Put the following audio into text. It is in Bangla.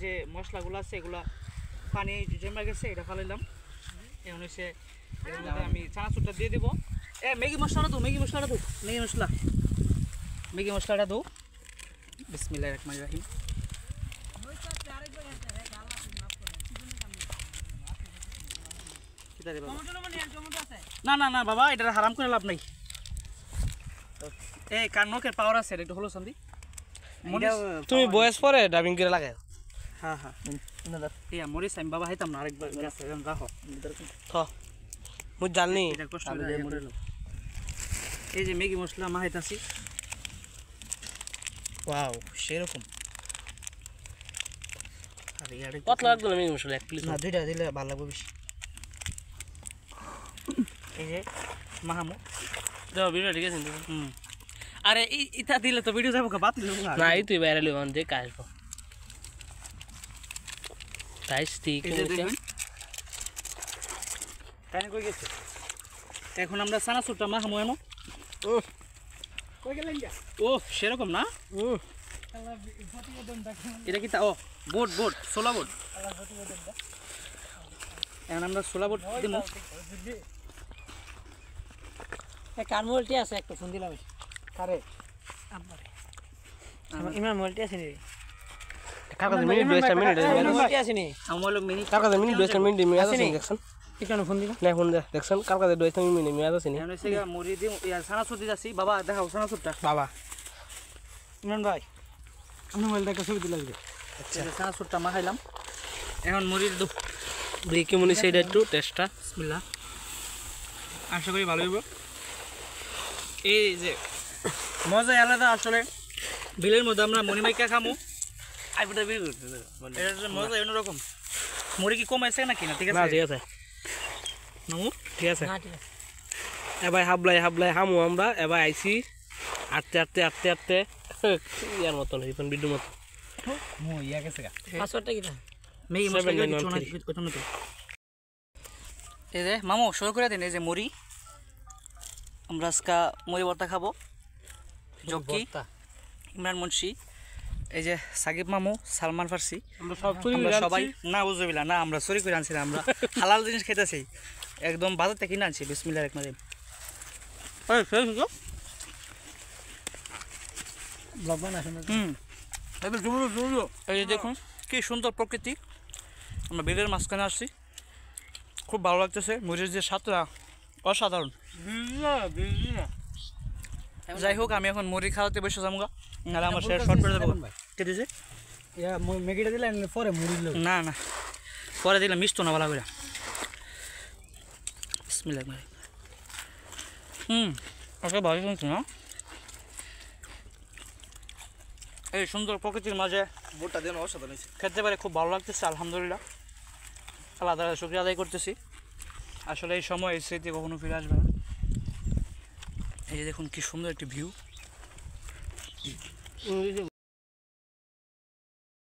যে মশলাগুলো আছে এগুলা পানি জমে গেছে, এটা ফালাইলাম। এখন হচ্ছে এর মধ্যে আমি চানাচুরটা দিয়ে দেবো। ম্যাগি মশলাটা দাও, ম্যাগি মশলাটা দাও। বিসমিল্লাহির রহমানির রহিম। না বাবা, এটা হারাম করে লাভ নাই। এই কানকের পাওয়ার আছে, একটু হলো সন্ধি। তুমি বয়স পরে ডাবিং করে লাগে। হ্যাঁ ইয়া মরিস আমি বাবা হাইতাম না, আরেকবার রাখো মুই জানি। এই যে ম্যাগি মশলা মাহাইতাছি। ওয়াও সেরকম। কত লাগবে ম্যাগি মশলা? 1 প্লেট না, 2টা দিলে ভালো লাগবে বেশি। এই যে মাহামু দাও ভিডিও ঠিক আছে। আরে ইটা দিলে তো ভিডিও যাবো বাতিল না, এই তুই বাইরে লিও দে কাজব তাই ঠিক আছে। কানে কই গেছে? এখন আমরা চানাচুরটা মাহামু এনো। কই গেলেন যা? ও সেরকম না। এটা কি তা? ও বোট সোলা বোট। এখন আমরা সোলা বোট দিমু। কার মোবাইলটি আছে? একটা ফোন দিলাম। কারে? ইমরান মোবাইলটি আছে নি? কার কাছে মিনিট 2 মিনিট মোবাইলটি আছে নি? আমার লোক মিনি কার কাছে মিনিট 2 মিনিট মেয়াদ আছে দেখছেন? কেন ফোন দিলা? না ফোন দে দেখছেন কার কাছে 2 মিনিট মেয়াদ আছে নি? এখন হচ্ছে মুড়ি দিম, ইয়া চানাচুর দিতাছি। বাবা দেখাও চানাচুরটা। বাবা ইমরান ভাই আমি মোবাইলটা একটা ছবি দিলাম। আচ্ছা, চানাচুরটা মাখাইলাম। এখন মুড়ি দু দেখি মনে সেইটা একটু টেস্টটা। বিসমিল্লাহ। আশা করি ভালো হইব। এই যে মজা আলাদা আসলে। বিলের মধ্যে আমরা মণিমাইকা খামু। আইবটা বিল করতে এটার যে মজা অন্যরকম। মুড়ি কি কমাইছে নাকি না? ঠিক না আছে ঠিক আছে নামু। ঠিক আছে। হ্যাঁ ঠিক আছে। এবার হাবলাই হামু আমরা এবার আইছি আটতে ইয়ার মতন হইপন বিডুর মতন। মু ইয়া গেছে গা। পাসওয়ার্ডটা কি? মেগি মশলা 7913 ওইটা তো। এই যে মামু শুরু করে দিন। এই যে মুড়ি, আমরা আজকে মুড়ি ভর্তা খাবো। জকি, ইমরান মুন্সি, এই যে সাকিব মামু, সালমান ফার্সি, আমরা সব আমরা সবাই না বুঝবিলা না, আমরা চুরি করে আনছিলাম। আমরা হালাল জিনিস খেতেছি, একদম বাজার থেকে কিনে আনছি। বিসমিল্লাহির রহমানির রহিম। ব্লগ বানাছেন? এই যে দেখুন কি সুন্দর প্রকৃতি। আমরা বিলের মাঝখানে আসছি, খুব ভালো লাগতেছে। মুড়ির যে স্বাদটা অসাধারণ। যাই হোক, আমি এখন মুড়ি খাওয়াতে বসে যাবো, নাহলে আমার শর্ট করে দেবো। কে দিয়েছে? ম্যাগিটা দিলেন পরে মুড়ি দিল? না পরে দিলাম মিষ্ট না ভালো করে। বিসমিল্লাহ। ওকে ভালো শুনছি না? এই সুন্দর প্রকৃতির মাঝে বোটটা দেন অসাধারণ হইছে। খেতে পারে খুব ভালো লাগতেছে, আলহামদুলিল্লাহ। আল্লাহ তাআলার শুকরিয়া আদায় করতেছি। আসলে এই সময় এই স্মৃতি কখনো ফিরে আসবে না। এই যে দেখুন কি সুন্দর একটি ভিউ।